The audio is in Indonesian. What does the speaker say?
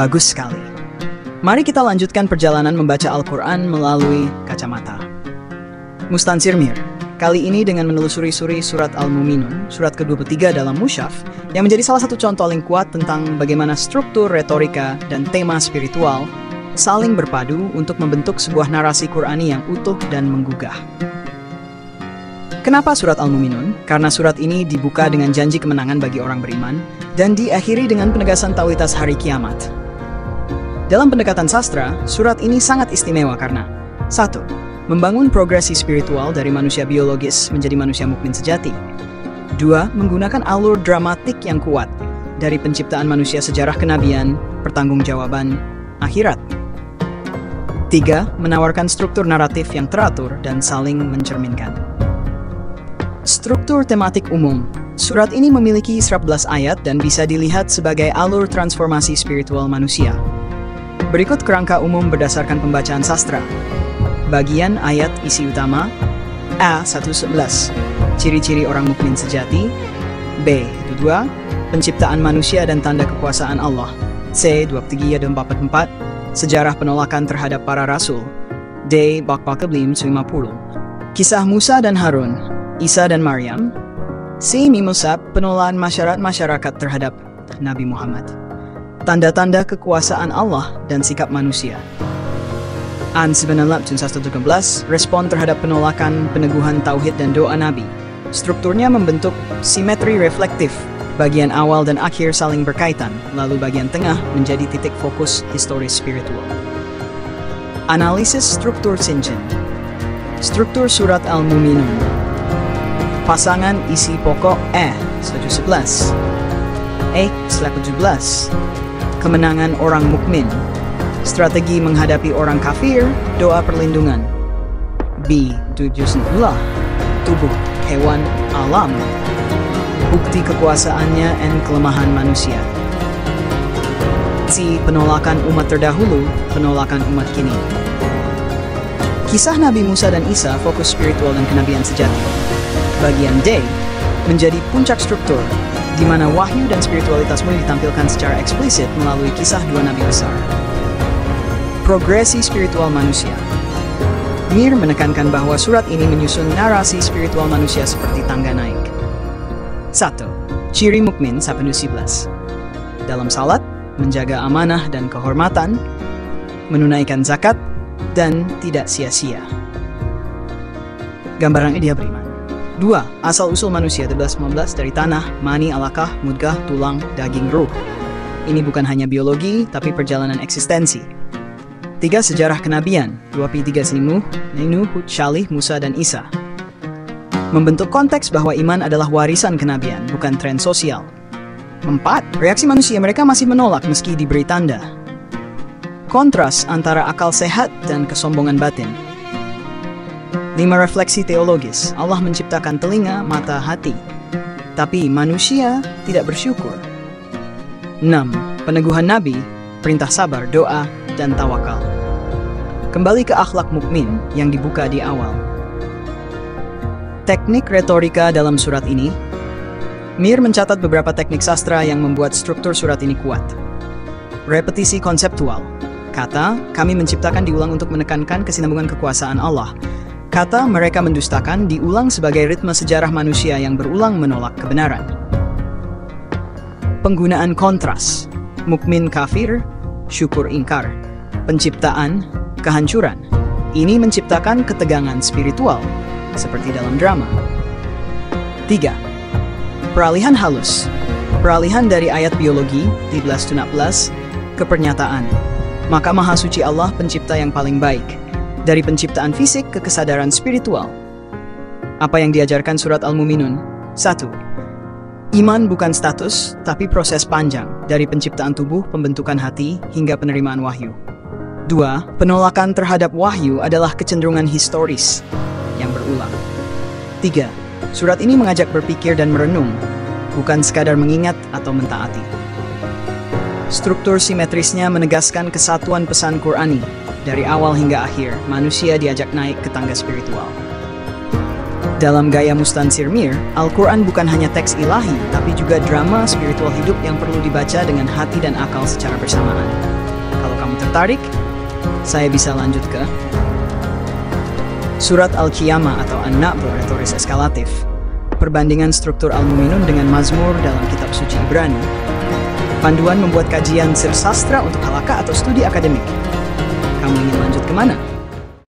Bagus sekali. Mari kita lanjutkan perjalanan membaca Al-Quran melalui kacamata Mustansir Mir. Kali ini dengan menelusuri surat Al-Muminun, surat ke-23 dalam Mushaf, yang menjadi salah satu contoh paling kuat tentang bagaimana struktur, retorika, dan tema spiritual saling berpadu untuk membentuk sebuah narasi Qur'ani yang utuh dan menggugah. Kenapa surat Al-Muminun? Karena surat ini dibuka dengan janji kemenangan bagi orang beriman dan diakhiri dengan penegasan tauhid hari kiamat. Dalam pendekatan sastra, surat ini sangat istimewa karena 1. Membangun progresi spiritual dari manusia biologis menjadi manusia mukmin sejati. 2. Menggunakan alur dramatik yang kuat dari penciptaan manusia, sejarah kenabian, pertanggungjawaban, akhirat. 3. Menawarkan struktur naratif yang teratur dan saling mencerminkan. Struktur tematik umum. Surat ini memiliki 11 ayat dan bisa dilihat sebagai alur transformasi spiritual manusia. Berikut kerangka umum berdasarkan pembacaan sastra. Bagian ayat isi utama. A. 1:11 Ciri-ciri orang mukmin sejati. B. 2. Penciptaan manusia dan tanda kekuasaan Allah. C. 23-44 Sejarah penolakan terhadap para rasul. D. Baqbaqablim 50 Kisah Musa dan Harun, Isa dan Maryam. C. Mimusab, penolakan masyarakat terhadap Nabi Muhammad. Tanda-tanda kekuasaan Allah dan sikap manusia. An 1913 respon terhadap penolakan, peneguhan tauhid dan doa Nabi. Strukturnya membentuk simetri reflektif. Bagian awal dan akhir saling berkaitan, lalu bagian tengah menjadi titik fokus historis spiritual. Analisis struktur Sinjin. Struktur surat Al-Muminun. Pasangan isi pokok E 111 E 17 Kemenangan orang mukmin. Strategi menghadapi orang kafir, doa perlindungan. B. Dujusnullah, tubuh, hewan, alam. Bukti kekuasaannya dan kelemahan manusia. C. Penolakan umat terdahulu, penolakan umat kini. Kisah Nabi Musa dan Isa fokus spiritual dan kenabian sejati. Bagian D menjadi puncak struktur, di mana wahyu dan spiritualitas mulai ditampilkan secara eksplisit melalui kisah dua nabi besar. Progresi spiritual manusia. Mir menekankan bahwa surat ini menyusun narasi spiritual manusia seperti tangga naik. 1. Ciri mukmin Sapenuh 11. Dalam salat, menjaga amanah dan kehormatan, menunaikan zakat, dan tidak sia-sia. Gambaran dia beriman. 2. Asal-usul manusia 11-15 dari tanah, mani, alaqah, mudghah, tulang, daging, ruh. Ini bukan hanya biologi, tapi perjalanan eksistensi. 3. Sejarah kenabian 2P3 Nuh, Hud, Syalih, Musa, dan Isa. Membentuk konteks bahwa iman adalah warisan kenabian, bukan tren sosial. 4. Reaksi manusia, mereka masih menolak meski diberi tanda. Kontras antara akal sehat dan kesombongan batin. 5. Refleksi teologis. Allah menciptakan telinga, mata, hati. Tapi manusia tidak bersyukur. 6. Peneguhan Nabi, perintah sabar, doa, dan tawakal. Kembali ke akhlak mukmin yang dibuka di awal. Teknik retorika dalam surat ini. Mir mencatat beberapa teknik sastra yang membuat struktur surat ini kuat. Repetisi konseptual. Kata, kami menciptakan diulang untuk menekankan kesinambungan kekuasaan Allah. Kata, mereka mendustakan diulang sebagai ritme sejarah manusia yang berulang menolak kebenaran. Penggunaan kontras. Mukmin kafir, syukur ingkar. Penciptaan, kehancuran. Ini menciptakan ketegangan spiritual, seperti dalam drama. 3. Peralihan halus. Peralihan dari ayat biologi, 13-16, ke pernyataan. Maka Maha Suci Allah pencipta yang paling baik. Dari penciptaan fisik ke kesadaran spiritual. Apa yang diajarkan surat Al-Muminun? 1. Iman bukan status, tapi proses panjang, dari penciptaan tubuh, pembentukan hati, hingga penerimaan wahyu. 2. Penolakan terhadap wahyu adalah kecenderungan historis yang berulang. 3. Surat ini mengajak berpikir dan merenung, bukan sekadar mengingat atau mentaati. Struktur simetrisnya menegaskan kesatuan pesan Qur'ani. Dari awal hingga akhir, manusia diajak naik ke tangga spiritual. Dalam gaya Mustansir Mir, Al-Quran bukan hanya teks ilahi, tapi juga drama spiritual hidup yang perlu dibaca dengan hati dan akal secara bersamaan. Kalau kamu tertarik, saya bisa lanjut ke Surat Al-Qiyamah atau An-Na'b retoris eskalatif. Perbandingan struktur Al-Mu'minun dengan Mazmur dalam kitab suci Ibrani. Panduan membuat kajian sir sastra untuk halakah atau studi akademik. Kamu ingin lanjut kemana?